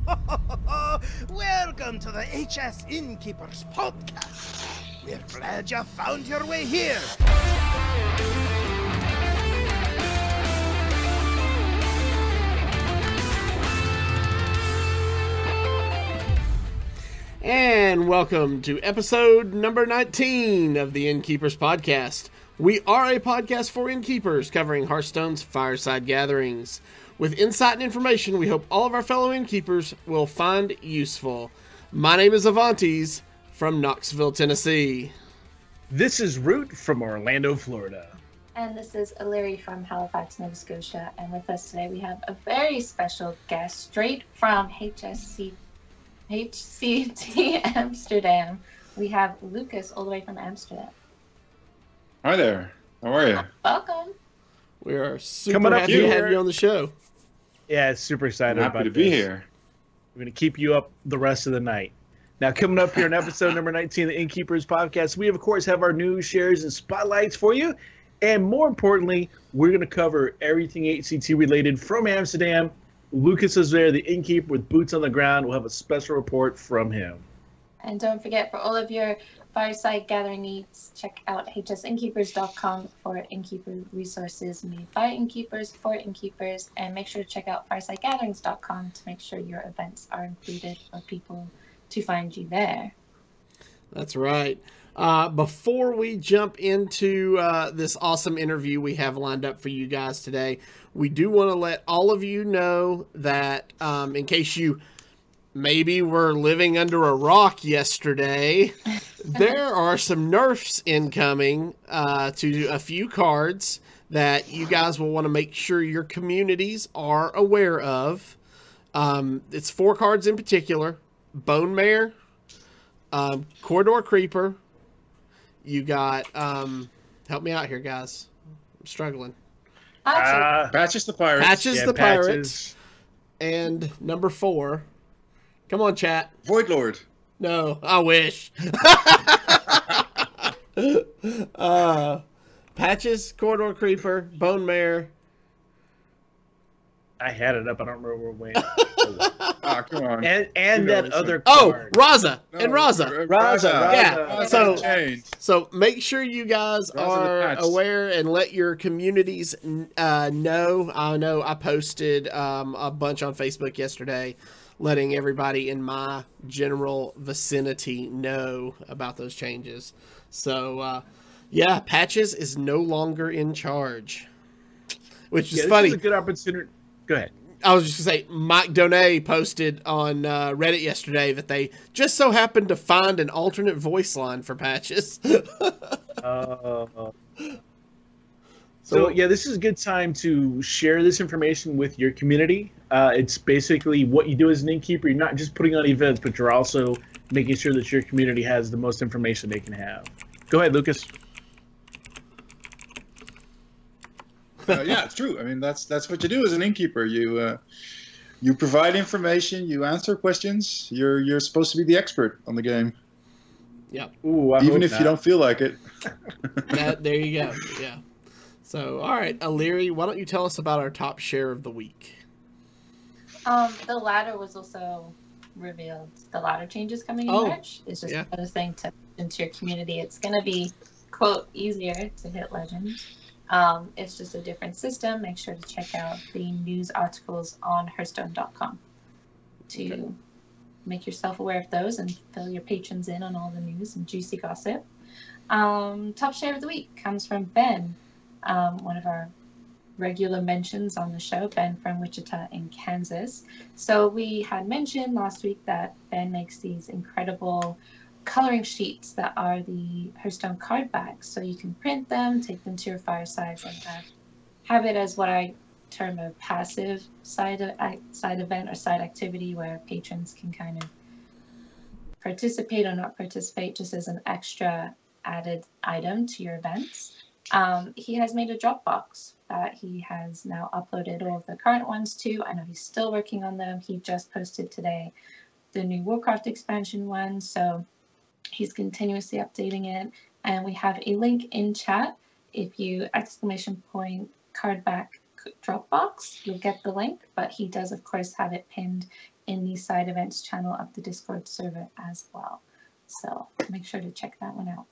Welcome to the HS Innkeepers Podcast. We're glad you found your way here. And welcome to episode number 19 of the Innkeepers Podcast. We are a podcast for innkeepers covering Hearthstone's fireside gatherings. With insight and information we hope all of our fellow innkeepers will find useful. My name is Avantes from Knoxville, Tennessee. This is Root from Orlando, Florida. And this is Illyri from Halifax, Nova Scotia. And with us today we have a very special guest straight from HCT Amsterdam. We have Lucas all the way from Amsterdam. Hi there. How are you? Welcome. We are super happy to have you on the show. Yeah, super excited I'm happy about to be here. We're going to keep you up the rest of the night. Now, coming up here in episode number 19 of the Innkeepers Podcast, we, of course, have our news, shares, and spotlights for you. And more importantly, we're going to cover everything HCT related from Amsterdam. Lucas is there, the innkeeper with boots on the ground. We'll have a special report from him. And don't forget, for all of your fireside gathering needs, check out hsinnkeepers.com for innkeeper resources made by innkeepers for innkeepers. And make sure to check out firesidegatherings.com to make sure your events are included for people to find you there. That's right. Before we jump into this awesome interview we have lined up for you guys today, we do want to let all of you know that in case you maybe were living under a rock yesterday, there are some nerfs incoming to a few cards that you guys will want to make sure your communities are aware of. It's 4 cards in particular: Bone Mare, Corridor Creeper. You got, help me out here, guys. I'm struggling. Patches the Pirates. Patches the Pirates. And number 4. Come on, chat. Void Lord. No, I wish. Patches, Corridor Creeper, Bone Mare. I had it up. I don't remember where it went. Ah, come on. And that other Oh, card. Raza. And Raza. Raza. Yeah. Raza. So make sure you guys are aware and let your communities know. I know I posted a bunch on Facebook yesterday, letting everybody in my general vicinity know about those changes. So, yeah, Patches is no longer in charge, which is funny. This is a good opportunity. Go ahead. I was just going to say, Mike Donay posted on Reddit yesterday that they just so happened to find an alternate voice line for Patches. So, yeah, this is a good time to share this information with your community. It's basically what you do as an innkeeper. You're not just putting on events, but you're also making sure that your community has the most information they can have. Go ahead, Lucas. Yeah, it's true. I mean, that's what you do as an innkeeper. You provide information. You answer questions. You're supposed to be the expert on the game. Yeah. Ooh, even if you don't feel like it. There you go. Yeah. So, all right, Illyri, why don't you tell us about our top share of the week? The ladder was also revealed. The ladder changes coming in March. It's just another thing to into your community. It's going to be, quote, easier to hit legends. It's just a different system. Make sure to check out the news articles on Hearthstone.com to make yourself aware of those and fill your patrons in on all the news and juicy gossip. Top share of the week comes from Ben, one of our regular mentions on the show, Ben from Wichita in Kansas. So we had mentioned last week that Ben makes these incredible coloring sheets that are the Hearthstone card backs. So you can print them, take them to your firesides, and have it as what I term a passive side event or side activity where patrons can kind of participate or not participate just as an extra added item to your events. He has made a Dropbox that he has now uploaded all of the current ones to. I know he's still working on them. He just posted today the new Warcraft expansion one, so he's continuously updating it. And we have a link in chat. If you !cardback Dropbox, you'll get the link, but he does, of course, have it pinned in the side events channel of the Discord server as well. So make sure to check that one out.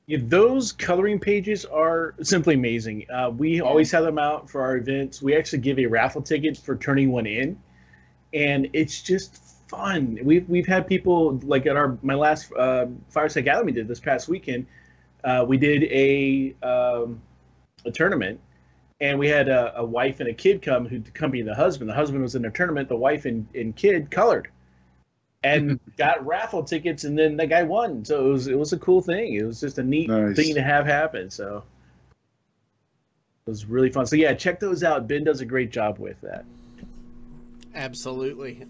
Yeah, those coloring pages are simply amazing. We always have them out for our events. We actually give a raffle ticket for turning one in, and it's just fun. We've had people like at my last Fireside Gathering we did this past weekend. We did a tournament, and we had a wife and a kid come who accompanied the husband. The husband was in the tournament. The wife and kid colored and got raffle tickets, and then the guy won. So it was a cool thing. It was just a neat thing to have happen. So it was really fun. So yeah, check those out. Ben does a great job with that. Absolutely.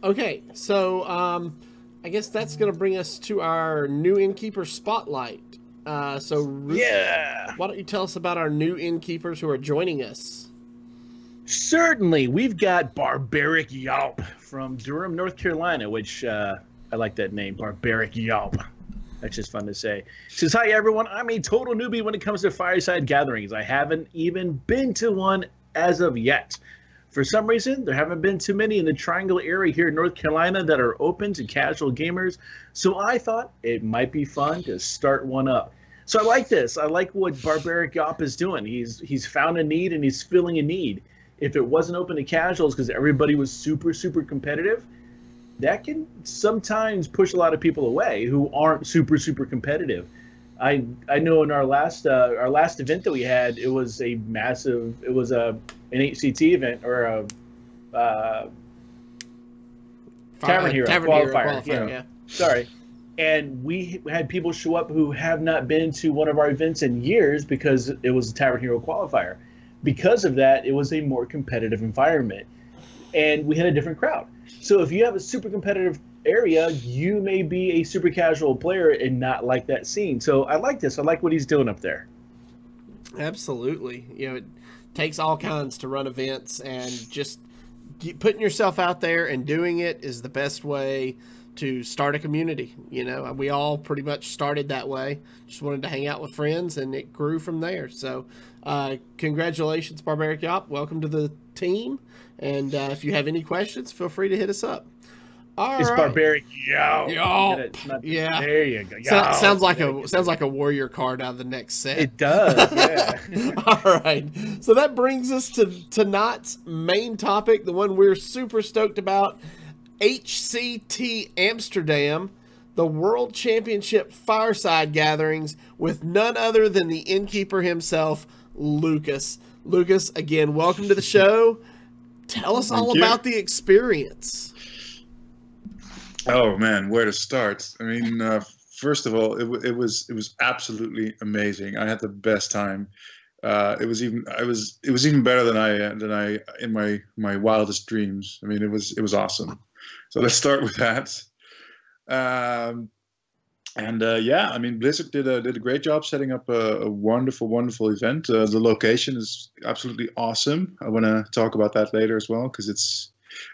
Okay, so I guess that's going to bring us to our new Innkeeper Spotlight. Why don't you tell us about our new Innkeepers who are joining us? Certainly. We've got Barbaric Yelp from Durham, North Carolina, which I like that name, Barbaric Yelp. That's just fun to say. Says, hi, everyone. I'm a total newbie when it comes to fireside gatherings. I haven't even been to one as of yet. For some reason, there haven't been too many in the Triangle area here in North Carolina that are open to casual gamers, so I thought it might be fun to start one up. So I like this. I like what Barbaric Yop is doing. He's found a need and he's filling a need. If it wasn't open to casuals because everybody was super, super competitive, that can sometimes push a lot of people away who aren't super, super competitive. I know in our last event that we had, it was an HCT event or a Tavern Hero qualifier. Yeah. Sorry. And we had people show up who have not been to one of our events in years because it was a Tavern Hero qualifier. Because of that, it was a more competitive environment. And we had a different crowd. So if you have a super competitive area, you may be a super casual player and not like that scene. So I like this. I like what he's doing up there. Absolutely. It takes all kinds to run events, and just putting yourself out there and doing it is the best way to start a community. We all pretty much started that way. Just wanted to hang out with friends, and it grew from there. So congratulations, Barbaric Yop. Welcome to the team. And if you have any questions, feel free to hit us up. It's right. Barbaric Yop. Yeah. There you go. Sounds like a warrior card out of the next set. It does. Yeah. All right. So that brings us to tonight's main topic, the one we're super stoked about. HCT Amsterdam, the World Championship Fireside Gatherings with none other than the Innkeeper himself, Lucas. Lucas, again, welcome to the show. Tell us all about the experience. Oh man, where to start? I mean, first of all, it was absolutely amazing. I had the best time. It was even better than I in my wildest dreams. I mean, it was awesome. So let's start with that. I mean, Blizzard did a great job setting up a wonderful event. The location is absolutely awesome. I want to talk about that later as well, because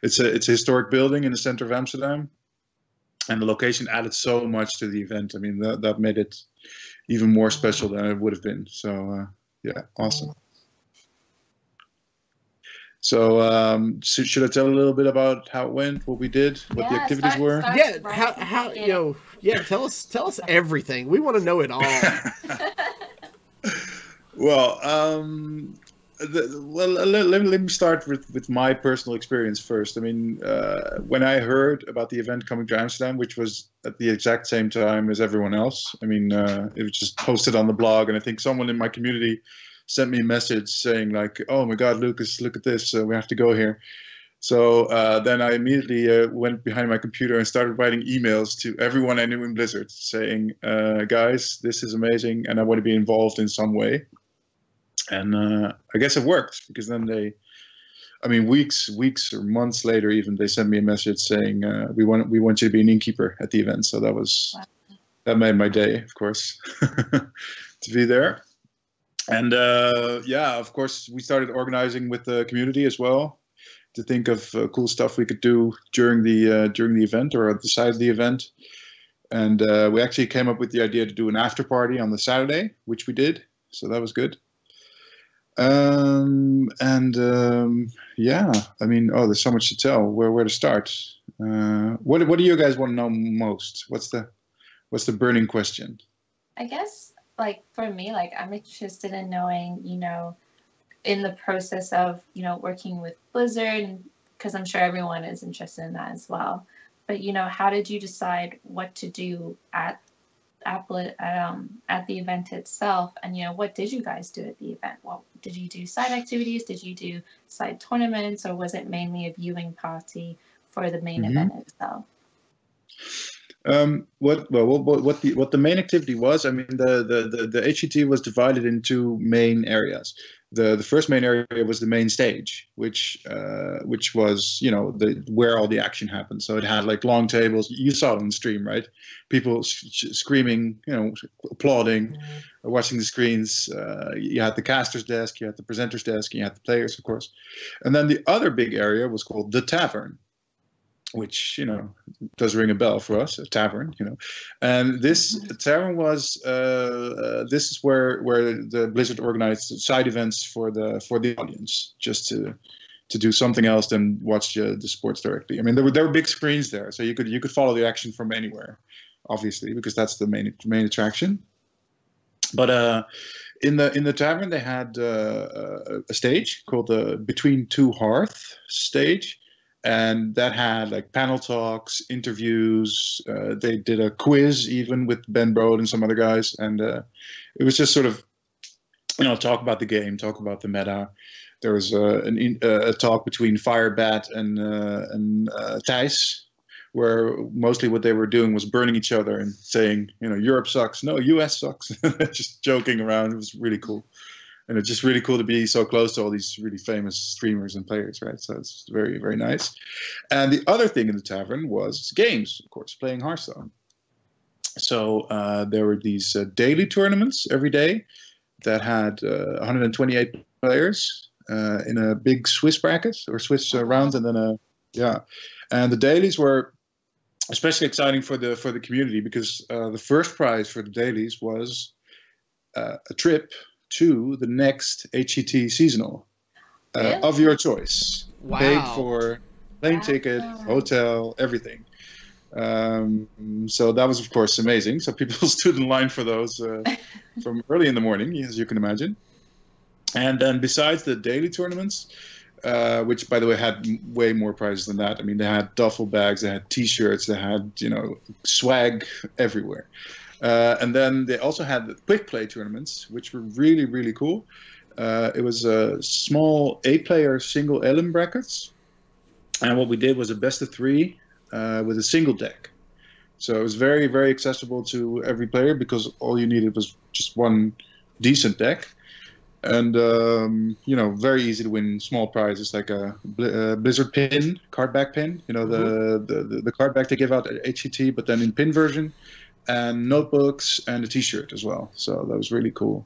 it's a historic building in the center of Amsterdam, and the location added so much to the event. I mean, that made it even more special than it would have been. So yeah, awesome. So, should I tell a little bit about how it went, what we did, what the activities were? Tell us everything. We want to know it all. Well, let me start with my personal experience first. I mean, when I heard about the event coming to Amsterdam, which was at the exact same time as everyone else, I mean, it was just posted on the blog, and I think someone in my community sent me a message saying like, "Oh my God, Lucas, look at this! We have to go here." So then I immediately went behind my computer and started writing emails to everyone I knew in Blizzard, saying, "Guys, this is amazing, and I want to be involved in some way." And I guess it worked, because then weeks or months later, even they sent me a message saying, "We want you to be an innkeeper at the event." So that made my day, of course, to be there. And of course, we started organizing with the community as well to think of cool stuff we could do during the event or at the side of the event. And we actually came up with the idea to do an after party on the Saturday, which we did. So that was good. Yeah, I mean, oh, there's so much to tell. Where to start? What do you guys want to know most? What's the burning question? I guess, like, for me, like, I'm interested in knowing, in the process of, working with Blizzard, because I'm sure everyone is interested in that as well. But, how did you decide what to do at the event itself? And, what did you guys do at the event? Well, did you do side activities? Did you do side tournaments? Or was it mainly a viewing party for the main event itself? What the main activity was, I mean, the HCT was divided into main areas. The first main area was the main stage, which was, where all the action happened. So it had like long tables. You saw it on the stream, right? People screaming, applauding, watching the screens. You had the caster's desk, you had the presenter's desk, and you had the players, of course. And then the other big area was called the tavern, which does ring a bell for us, a tavern, and this tavern was this is where the Blizzard organized side events for the audience, just to do something else than watch the sports directly. I mean, there were big screens there, so you could follow the action from anywhere, obviously, because that's the main attraction. But in the tavern they had a stage called the Between Two Hearth stage. And that had like panel talks, interviews. They did a quiz even with Ben Brode and some other guys, and it was just sort of, talk about the game, talk about the meta. There was a talk between Firebat and Thijs, where mostly what they were doing was burning each other and saying, Europe sucks, no, US sucks, just joking around. It was really cool. And it's just really cool to be so close to all these really famous streamers and players, right? So it's very, very nice. And the other thing in the tavern was games, of course, playing Hearthstone. So there were these daily tournaments every day that had 128 players in a big Swiss bracket or Swiss round, and then and the dailies were especially exciting for the community because the first prize for the dailies was a trip to the next HCT seasonal of your choice. Wow. Paid for plane ticket, hotel, everything. So that was, of course, amazing. So people stood in line for those from early in the morning, as you can imagine. And then besides the daily tournaments, which, by the way, had way more prizes than that. I mean, they had duffel bags, they had T-shirts, they had, swag everywhere. And then they also had the quick play tournaments, which were really, really cool. It was a small 8-player single elim brackets. And what we did was a best of 3 with a single deck. So it was very, very accessible to every player because all you needed was just one decent deck. And, very easy to win small prizes like a Blizzard pin, card back pin, the card back they give out at HCT, but then in pin version. And notebooks and a T-shirt as well. So that was really cool.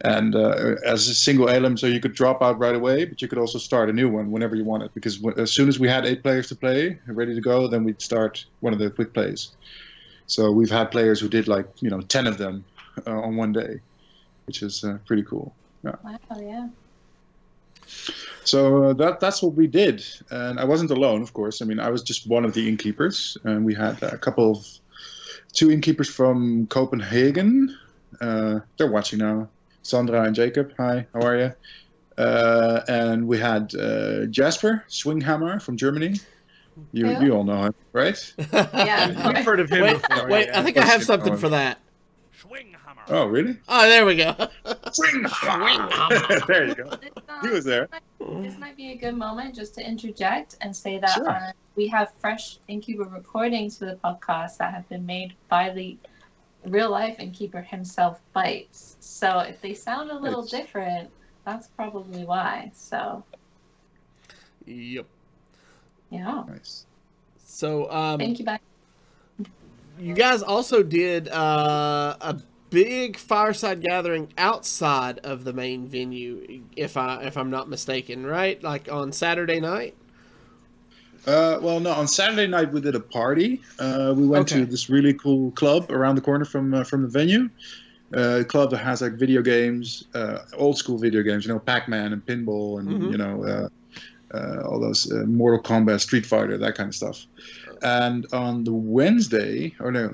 And as a single elim, so you could drop out right away, but you could also start a new one whenever you wanted. Because as soon as we had 8 players to play, ready to go, then we'd start one of the quick plays. So we've had players who did 10 of them on one day, which is pretty cool. Yeah. Wow, yeah. So that's what we did. And I wasn't alone, of course. I mean, I was just one of the innkeepers, and we had a couple of 2 innkeepers from Copenhagen. They're watching now. Sandra and Jacob. Hi, how are you? And we had Jasper Swinghammer from Germany. You all know him, right? Yeah, We've heard of him before. Wait, Yeah. I think I have something for that. Oh, really? Oh, there we go. Swinghammer. There you go. He was there. This might be a good moment just to interject and say that Sure. we have fresh Innkeeper recordings for the podcast that have been made by the real-life Innkeeper himself, Bites. So if they sound a little different, that's probably why. So, Yep. yeah. Nice. So, Thank you, Bites. you guys also did a big fireside gathering outside of the main venue, if I'm not mistaken, right? Like on Saturday night? Well, no. On Saturday night we did a party. We went to this really cool club around the corner from the venue, club that has like video games, old school video games, you know, Pac-Man and pinball and you know, all those Mortal Kombat, Street Fighter, that kind of stuff. And on the Wednesday, or no,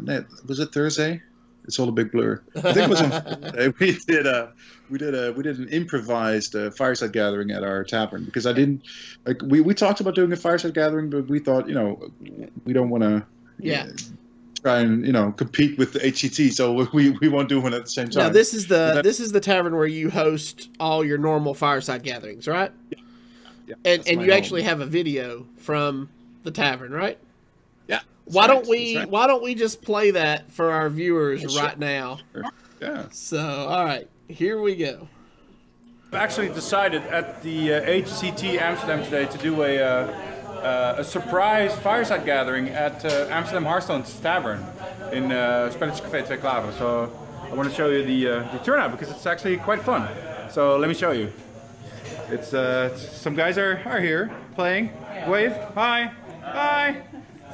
was it Thursday? It's all a big blur. I think it was on Thursday. We did an improvised fireside gathering at our tavern, because I didn't like we talked about doing a fireside gathering, but we thought, you know, we don't want to try and, you know, compete with the HCT, so we won't do one at the same time. Now this is the tavern where you host all your normal fireside gatherings, right? Yeah. And you actually have a video from the tavern, right? Yeah. Why don't we just play that for our viewers right now? Sure. Yeah. So, all right, here we go. I've actually decided at the HCT Amsterdam today to do a surprise fireside gathering at Amsterdam Hearthstone's Tavern in Spelletje Café Twee Klaver. So I want to show you the turnout, because it's actually quite fun. So let me show you. It's some guys are here playing. Wave, hi, hi.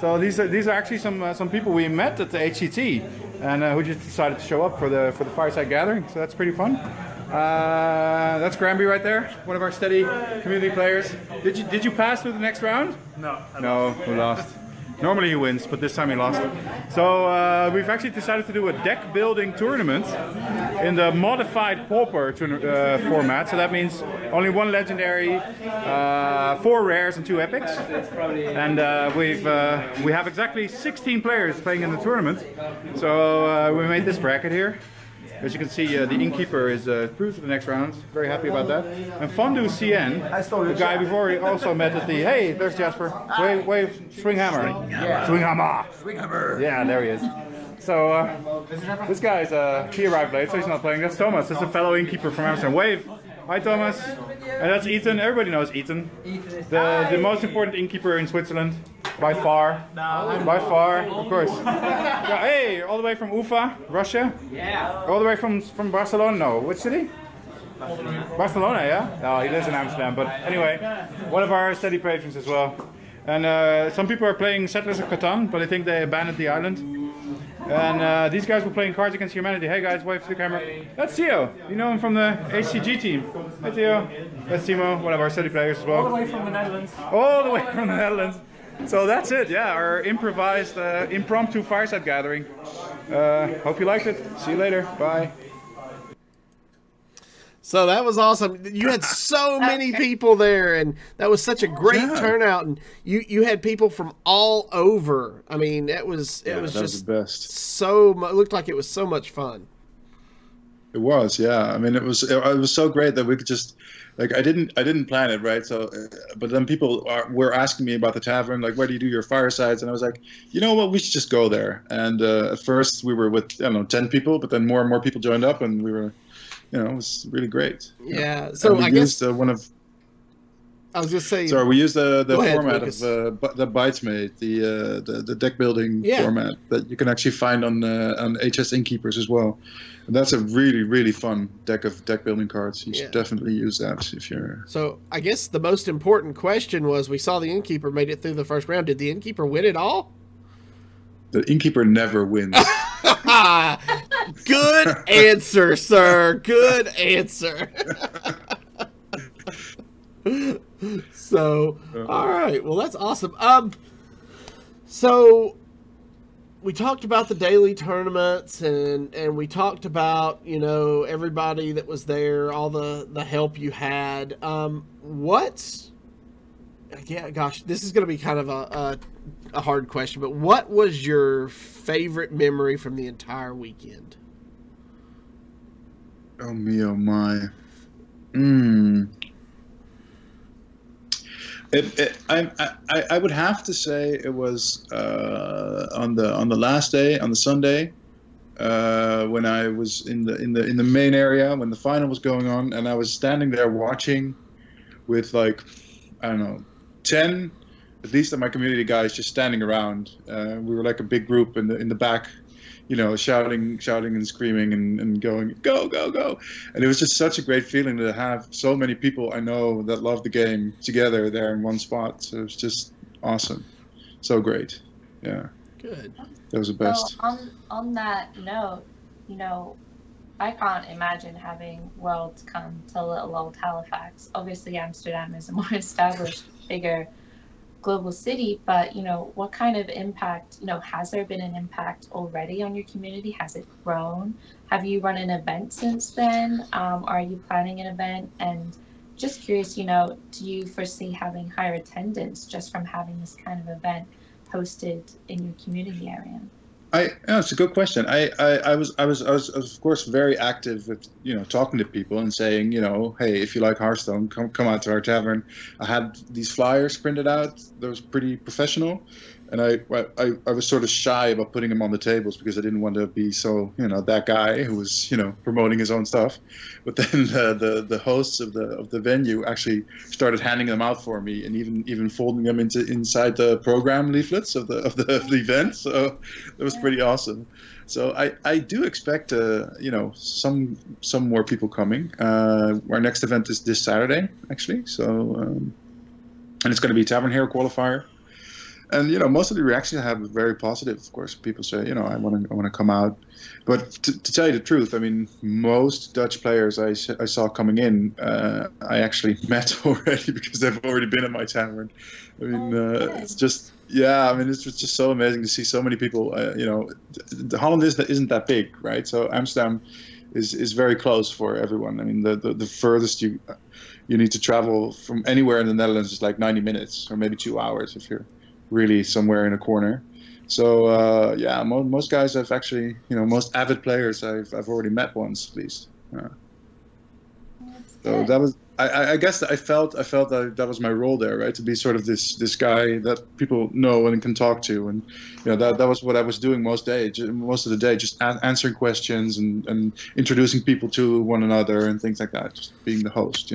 So these are actually some people we met at the HCT, and who just decided to show up for the fireside gathering. So that's pretty fun. That's Granby right there, one of our steady community players. Did you pass through the next round? No, we lost. Normally he wins, but this time he lost. So we've actually decided to do a deck building tournament in the modified Pauper format. So that means only one legendary, 4 rares and 2 epics. And we have exactly 16 players playing in the tournament. So we made this bracket here. As you can see, the Innkeeper is through to the next round. Very happy about that. And Fondu CN, the guy we've already also met at the... Hey, there's Jasper. Wave, Swinghammer. Yeah. Swinghammer. Yeah, there he is. So, this guy's, he arrived late, so he's not playing. That's Thomas. That's a fellow Innkeeper from Amsterdam. Wave. Hi, Thomas. And that's Ethan. Everybody knows Ethan. The most important Innkeeper in Switzerland. By far. By far, of course. Hey, all the way from Ufa, Russia? Yeah. All the way from Barcelona? No. Which city? Barcelona, yeah? No, he lives in Amsterdam. But anyway, one of our steady patrons as well. And some people are playing Settlers of Catan, but I think they abandoned the island. And these guys were playing Cards Against Humanity. Hey guys, wave to the camera. That's Theo. You know him from the HCG team. Hey Theo. That's Timo, one of our steady players as well. All the way from the Netherlands. All the way from the Netherlands. So that's it, yeah, our improvised, impromptu fireside gathering. Hope you liked it. See you later. Bye. So that was awesome. You had so many people there, and that was such a great turnout. And you had people from all over. I mean, it was just the best. It looked like it was so much fun. It was, yeah. I mean, it was so great that we could just, like, I didn't plan it, right? So, but then people were asking me about the tavern, like, where do you do your firesides? And I was like, you know what, we should just go there. And at first we were with, I don't know, 10 people, but then more and more people joined up, and we were, you know, it was really great. Yeah. So I guess one of. I was just saying. Sorry, we used the format Lucas. of the Bytesmade, the deck building format that you can actually find on HS Innkeepers as well. And that's a really, really fun deck building cards. You should definitely use that if you're. So I guess the most important question was: we saw the Innkeeper made it through the first round. Did the Innkeeper win it all? The Innkeeper never wins. Good answer, sir. Good answer. So, all right. Well, that's awesome. So we talked about the daily tournaments, and we talked about, you know, everybody that was there, all the help you had. Gosh, this is going to be kind of a hard question, but what was your favorite memory from the entire weekend? Oh me, oh my. I would have to say it was on the last day, on the Sunday, when I was in the main area when the final was going on, and I was standing there watching with, like, I don't know, 10 at least of my community guys just standing around. We were like a big group in the back, you know, shouting and screaming and going, go, go, go. And it was just such a great feeling to have so many people I know that love the game together there in one spot. So it was just awesome. So great. Yeah. Good. That was the best. So on that note, you know, I can't imagine having Worlds come to little old Halifax. Obviously, Amsterdam is a more established, bigger global city, but what kind of impact, has there been an impact already on your community? Has it grown? Have you run an event since then? Are you planning an event? And just curious, do you foresee having higher attendance just from having this kind of event hosted in your community area? It's a good question. I was of course very active with talking to people and saying hey, if you like Hearthstone, come out to our tavern. I had these flyers printed out. That was pretty professional, and I was sort of shy about putting them on the tables because I didn't want to be so that guy who was promoting his own stuff. But then the hosts of the venue actually started handing them out for me and even folding them inside the program leaflets of the event. So that was pretty awesome. So I do expect some more people coming. Our next event is this Saturday actually. So and it's going to be Tavern Hero qualifier. And most of the reactions I have are very positive. Of course, people say, I want to come out. But to tell you the truth, I mean, most Dutch players I saw coming in, I actually met already because they've already been at my tavern. I mean, it's just it's just so amazing to see so many people. Holland isn't that big, right? So Amsterdam is very close for everyone. I mean, the furthest you need to travel from anywhere in the Netherlands is like 90 minutes or maybe 2 hours if you're really somewhere in a corner. So most guys I've actually, most avid players I've already met once at least. So that was, I guess I felt that was my role there, right? To be sort of this guy that people know and can talk to, and that was what I was doing most of the day, just answering questions and introducing people to one another and things like that, just being the host,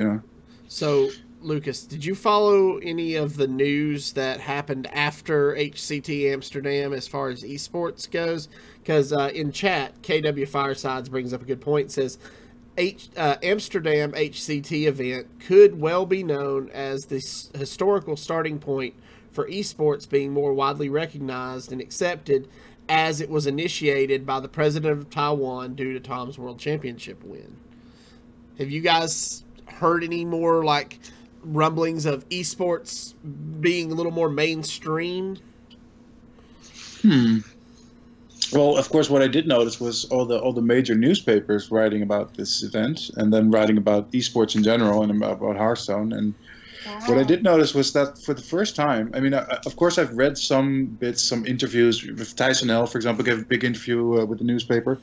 So, Lucas, did you follow any of the news that happened after HCT Amsterdam as far as esports goes? Because in chat, KW Firesides brings up a good point. Says Amsterdam HCT event could well be known as the historical starting point for esports being more widely recognized and accepted, as it was initiated by the president of Taiwan due to Tom's World Championship win. Have you guys heard any more rumblings of esports being a little more mainstream? Well, of course, what I did notice was all the major newspapers writing about this event, and then writing about esports in general and about Hearthstone. And what I did notice was that for the first time, I mean, of course, I've read some interviews with Tyson L, for example, gave a big interview with the newspaper.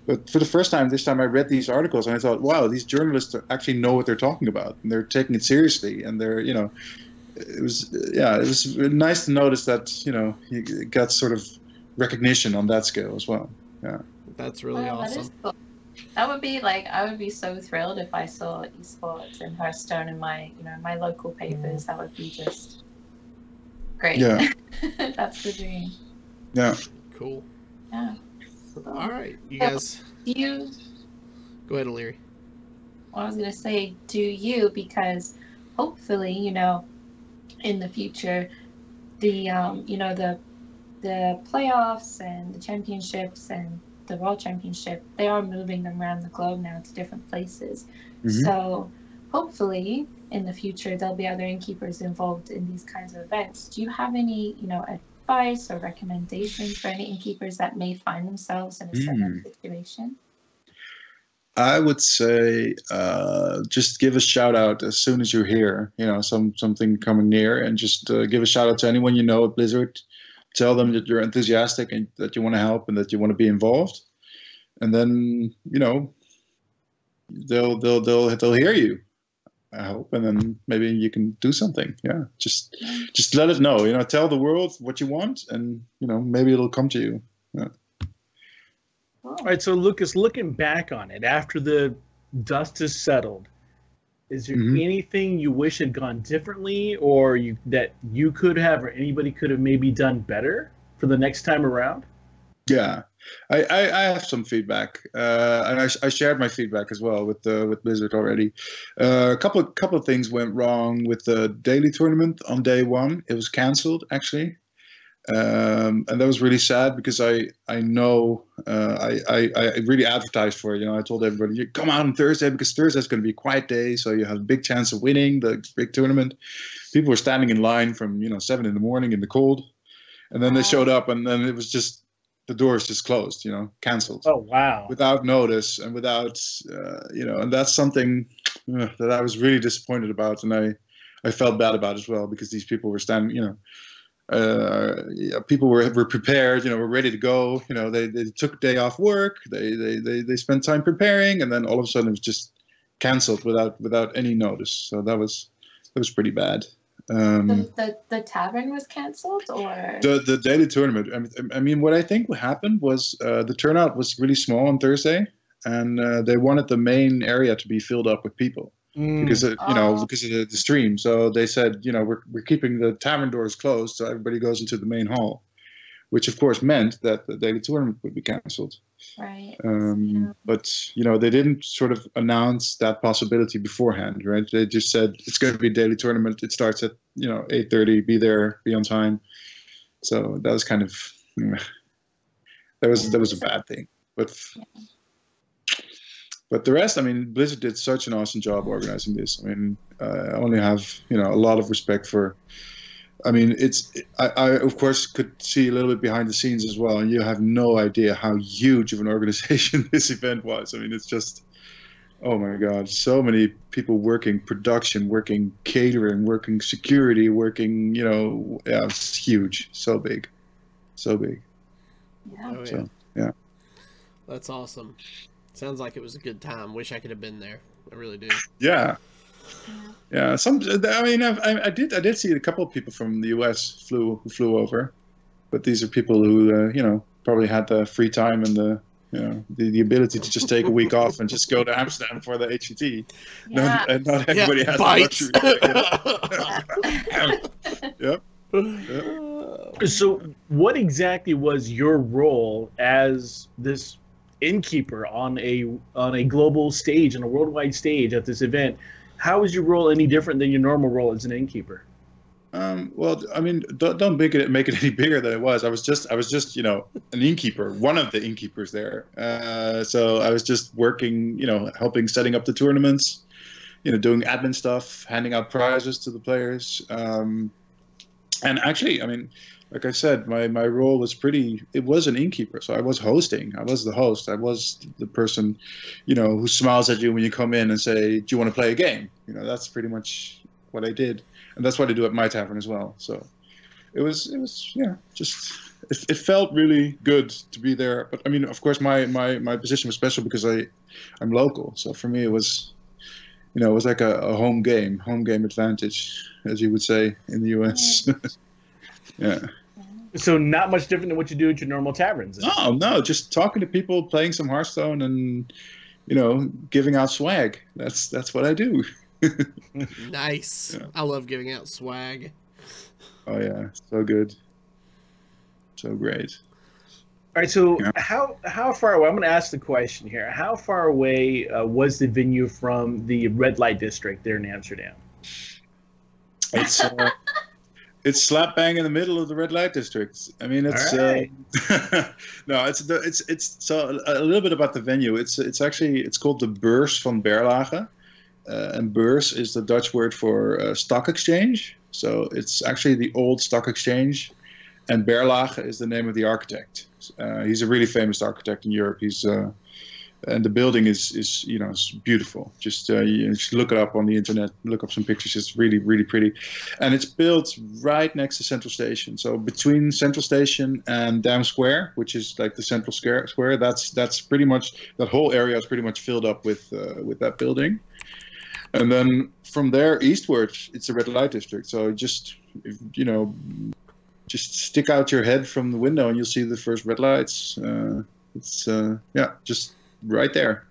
But for the first time, this time I read these articles and I thought, wow, these journalists actually know what they're talking about and they're taking it seriously. And they're, it was nice to notice that, you got sort of recognition on that scale as well. Yeah. That's really awesome. That is cool. That would be I would be so thrilled if I saw esports in Hearthstone in my, my local papers. That would be just great. Yeah. That's the dream. Yeah. Cool. Yeah. All right. You guys. Go ahead, O'Leary. Well, I was going to say, do you, because hopefully, in the future, the, the playoffs and the championships and the World Championship, they are moving them around the globe now to different places. Mm-hmm. So hopefully in the future there'll be other innkeepers involved in these kinds of events. Do you have any, advice or recommendations for any innkeepers that may find themselves in a similar situation? I would say just give a shout out as soon as you're here. Something coming near, and just give a shout out to anyone you know at Blizzard. Tell them that you're enthusiastic and that you want to help and that you want to be involved, and then they'll hear you, I hope, and then maybe you can do something. Yeah, just let us know. Tell the world what you want, and maybe it'll come to you. Yeah. All right, so Lucas, looking back on it after the dust is settled, is there anything you wish had gone differently, or that you could have, or anybody could have maybe done better for the next time around? Yeah, I have some feedback, and I shared my feedback as well with Blizzard already. A couple of things went wrong with the daily tournament on day one. It was cancelled actually, And that was really sad because I know I really advertised for it. You know, I told everybody, you come out on Thursday because Thursday's going to be a quiet day, so you have a big chance of winning the big tournament. People were standing in line from 7 in the morning in the cold, and then they showed up, and then it was just the doors just closed. Canceled. Oh wow! Without notice and without and that's something that I was really disappointed about, and I felt bad about as well because these people were standing. People were prepared, were ready to go. They took a day off work. They spent time preparing, and then all of a sudden it was just canceled without any notice. So that was pretty bad. The tavern was canceled, or the daily tournament. I mean, what I think happened was the turnout was really small on Thursday, and they wanted the main area to be filled up with people. Because of the stream, so they said, we're keeping the tavern doors closed, so everybody goes into the main hall, which of course meant that the daily tournament would be cancelled. Right. But they didn't sort of announce that possibility beforehand, right? They just said it's going to be a daily tournament. It starts at 8:30. Be there, be on time. So that was kind of that was a bad thing, but. Yeah. But the rest, I mean, Blizzard did such an awesome job organizing this. I mean, I only have, a lot of respect for. I mean, I of course could see a little bit behind the scenes as well, and you have no idea how huge of an organization this event was. I mean, it's just, oh my God, so many people working production, working catering, working security, working, it's huge, so big. Yeah. Oh, yeah. So, yeah. That's awesome. Sounds like it was a good time. Wish I could have been there. I really do. Yeah. Yeah. I did see a couple of people from the US who flew over, but these are people who probably had the free time and the ability to just take a week off and just go to Amsterdam for the HCT. Yeah. Not everybody has the luxury. Yep. So, what exactly was your role as this innkeeper on a global stage, on a worldwide stage at this event? How is your role any different than your normal role as an innkeeper? Well, I mean, don't make it any bigger than it was. I was just an innkeeper, one of the innkeepers there. So I was just working, helping setting up the tournaments, doing admin stuff, handing out prizes to the players. And actually, I mean, like I said, my role was it was an innkeeper. So I was hosting. I was the host. I was the person, who smiles at you when you come in and say, do you want to play a game? That's pretty much what I did. And that's what I do at my tavern as well. So it was it felt really good to be there. But I mean, of course, my position was special because I'm local. So for me, it was, it was like a home game advantage, as you would say in the US. Yeah. So not much different than what you do at your normal taverns. No, just talking to people, playing some Hearthstone, and giving out swag. That's what I do. Nice. Yeah. I love giving out swag. Oh yeah, so good, so great. All right, so how far away? I'm going to ask the question here. How far away was the venue from the red light district there in Amsterdam? It's slap bang in the middle of the red light district. I mean, it's right. no, it's so a little bit about the venue. It's called the Beurs van Berlage, and beurs is the Dutch word for stock exchange. So it's actually the old stock exchange, and Berlage is the name of the architect. He's a really famous architect in Europe. And the building is beautiful. Just look it up on the internet, look up some pictures. It's really, really pretty. And it's built right next to Central Station. So between Central Station and Dam Square, which is like the central square, that's pretty much, that whole area is pretty much filled up with that building. And then from there eastward, it's a red light district. So just stick out your head from the window and you'll see the first red lights. It's just right there.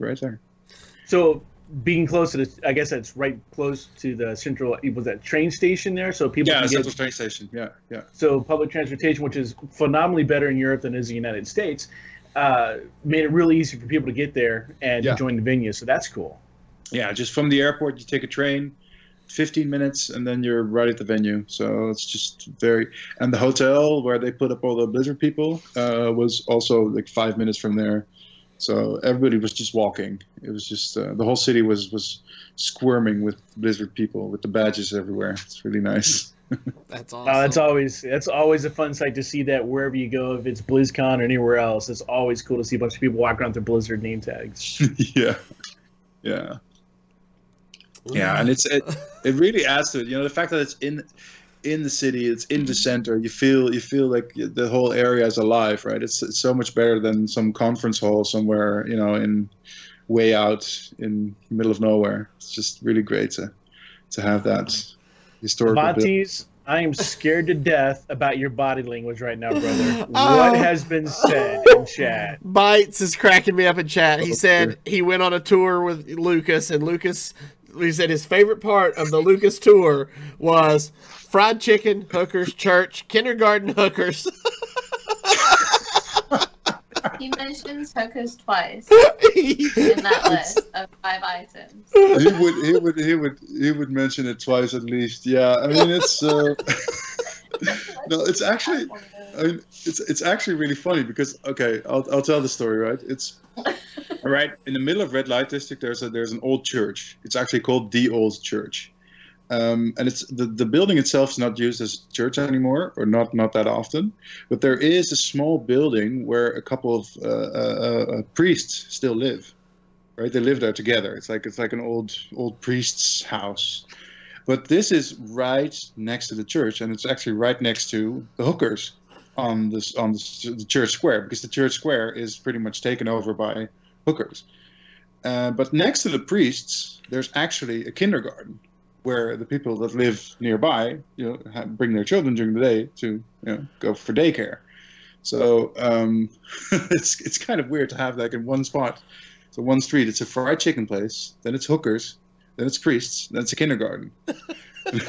So being close to I guess that's right close to the central, was that train station there? So people can central train station. Yeah. So public transportation, which is phenomenally better in Europe than it is in the United States, made it really easy for people to get there and to join the venue. So that's cool. Yeah, just from the airport, you take a train, 15 minutes, and then you're right at the venue. So it's just and the hotel where they put up all the Blizzard people was also like 5 minutes from there. So everybody was just walking. It was just the whole city was squirming with Blizzard people with the badges everywhere. It's really nice. That's awesome. That's always a fun sight to see that wherever you go, if it's BlizzCon or anywhere else. It's always cool to see a bunch of people walk around with their Blizzard name tags. Yeah. And it really adds to it. You know, the fact that it's in the city, it's in the center. You feel like the whole area is alive, right? It's so much better than some conference hall somewhere, you know, in way out in the middle of nowhere. It's just really great to have that historical. Montes, I am scared to death about your body language right now, brother. What has been said in chat? Bites is cracking me up in chat. He said he went on a tour with Lucas, and he said his favorite part of the Lucas tour was fried chicken, hookers, church, kindergarten hookers. He mentions hookers twice in that list of 5 items. He would mention it twice at least. Yeah, I mean it's no, it's actually it's actually really funny because I'll tell the story, right? It's right in the middle of Red Light District. There's an old church. It's actually called the Old Church. And it's the building itself is not used as a church anymore, or not that often. But there is a small building where a couple of priests still live. Right, they live there together. It's like an old priest's house. But this is right next to the church, and it's actually right next to the hookers on the church square, because the church square is pretty much taken over by hookers. But next to the priests, there's actually a kindergarten, where the people that live nearby, you know, bring their children during the day to, you know, go for daycare. So it's kind of weird to have that in one spot. So one street, it's a fried chicken place, then it's hookers, then it's priests, then it's a kindergarten. And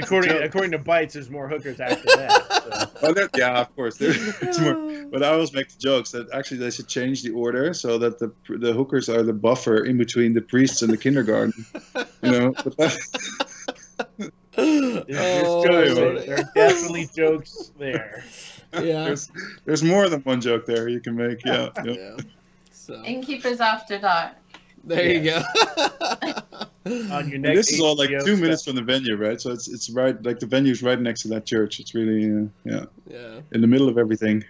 according to Bites, there's more hookers after that. So. Well, yeah, of course. There's more. But I always make the jokes that actually they should change the order so that the hookers are the buffer in between the priests and the kindergarten. You know. There are definitely jokes there. Yeah. There's more than one joke there you can make. Yeah. Yeah. So. Innkeepers After Dark. There you go. On your next this is all like HBO 2 minutes from the venue, right? So it's right, like the venue's right next to that church. It's really in the middle of everything.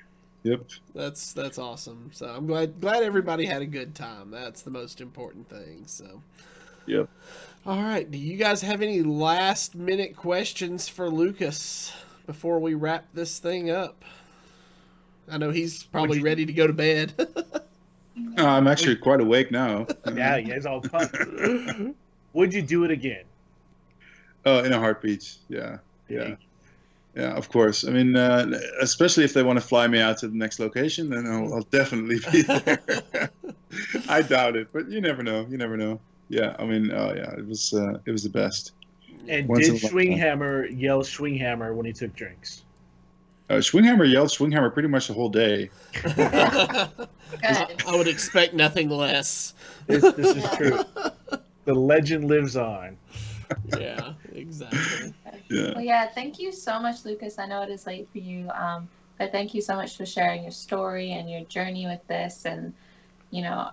Yep. That's awesome. So I'm glad everybody had a good time. That's the most important thing. So. Yep. All right. Do you guys have any last minute questions for Lucas before we wrap this thing up? I know he's probably ready to go to bed. I'm actually quite awake now. Yeah, it's all fun. Would you do it again? Oh, in a heartbeat. Yeah, of course. I mean, especially if they want to fly me out to the next location, then I'll definitely be there. I doubt it, but you never know. Yeah, I mean, it was the best. And did Schwinghammer yell Schwinghammer when he took drinks? Schwinghammer yelled Schwinghammer pretty much the whole day. I would expect nothing less. This is true. The legend lives on. Yeah, exactly. Yeah. Well, yeah, thank you so much, Lucas. I know it is late for you, but thank you so much for sharing your story and your journey with this. And, you know,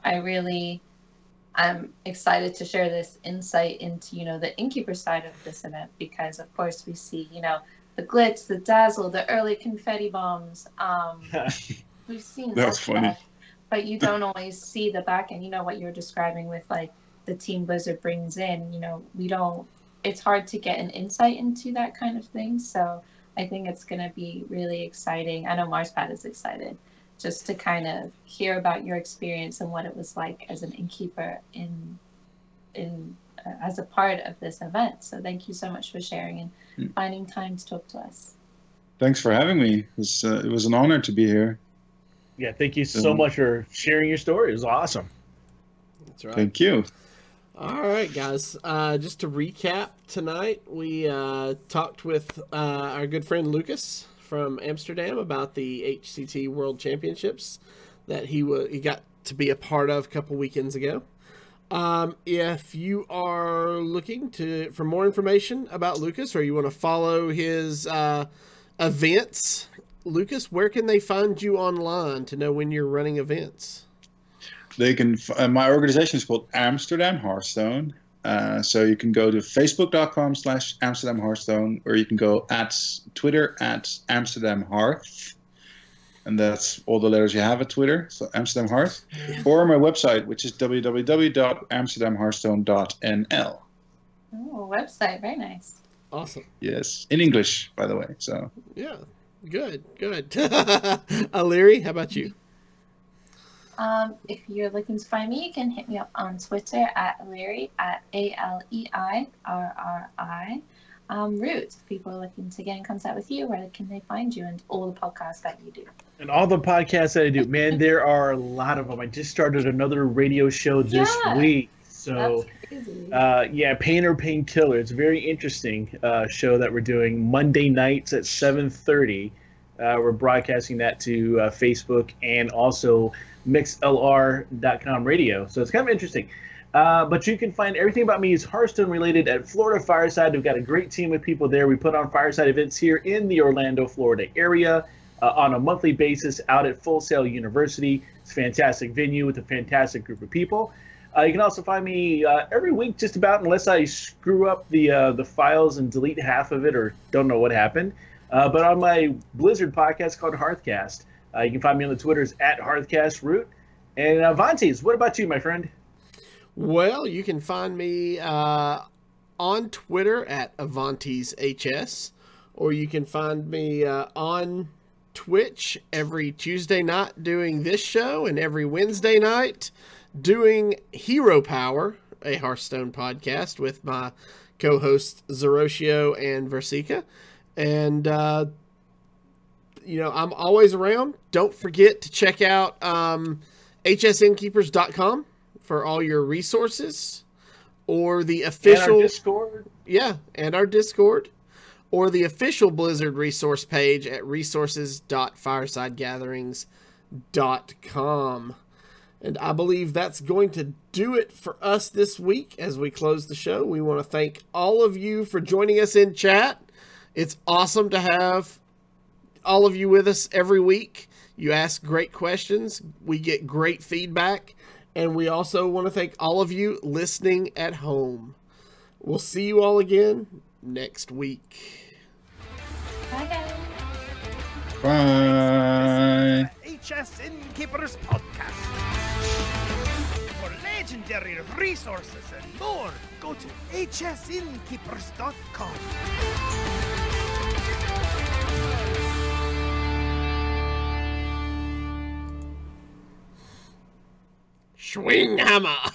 I'm excited to share this insight into, you know, the Innkeeper side of this event, because, of course, we see, you know, the glitz, the dazzle, the early confetti bombs. We've seen That's funny. Stuff, but you don't always see the back end. You know what you're describing with like the Team Blizzard brings in. You know, it's hard to get an insight into that kind of thing. So I think it's going to be really exciting. I know Marspad is excited just to kind of hear about your experience and what it was like as an innkeeper as a part of this event. So thank you so much for sharing and finding time to talk to us. Thanks for having me. It was an honor to be here. Yeah, thank you so much for sharing your story. It was awesome. That's right. Thank you. All right, guys. Just to recap tonight, we talked with our good friend Lucas from Amsterdam about the HCT World Championships that he got to be a part of a couple weekends ago. If you are looking for more information about Lucas, or you want to follow his events, Lucas, where can they find you online to know when you're running events? They can. My organization is called Amsterdam Hearthstone. So you can go to facebook.com/Amsterdam Hearthstone, or you can go at Twitter at Amsterdam Hearth. And that's all the letters you have at Twitter, so Amsterdam Hearth. Or my website, which is www.amsterdamhearthstone.nl. Oh, website. Very nice. Awesome. Yes, in English, by the way. So yeah, good. Leary, how about you? If you're looking to find me, you can hit me up on Twitter at Leary, at ALEIRRI. Root, if people are looking to get in contact with you, where can they find you and all the podcasts that you do? And all the podcasts that I do, man, there are a lot of them. I just started another radio show this week. So, that's crazy. Pain or Painkiller. It's a very interesting show that we're doing Monday nights at 7:30. We're broadcasting that to Facebook and also mixlr.com radio. So it's kind of interesting. But you can find everything about me is Hearthstone related at Florida Fireside. We've got a great team of people there. We put on Fireside events here in the Orlando, Florida area on a monthly basis out at Full Sail University. It's a fantastic venue with a fantastic group of people. You can also find me every week just about, unless I screw up the files and delete half of it or don't know what happened. But on my Blizzard podcast called Hearthcast. You can find me on the Twitters at HearthcastRoot. And Vantes, what about you, my friend? Well, you can find me on Twitter at AvantesHS, or you can find me on Twitch every Tuesday night doing this show, and every Wednesday night doing Hero Power, a Hearthstone podcast with my co-hosts Zeroshio and Versika. And, I'm always around. Don't forget to check out hsinnkeepers.com. for all your resources, or the official and our Discord. Yeah, and our Discord, or the official Blizzard resource page at resources.firesidegatherings.com. And I believe that's going to do it for us this week as we close the show. We want to thank all of you for joining us in chat. It's awesome to have all of you with us every week. You ask great questions. We get great feedback. And we also want to thank all of you listening at home. We'll see you all again next week. Bye, guys. bye. HS Innkeepers Podcast. For legendary resources and more, go to hsinnkeepers.com. Swing hammer.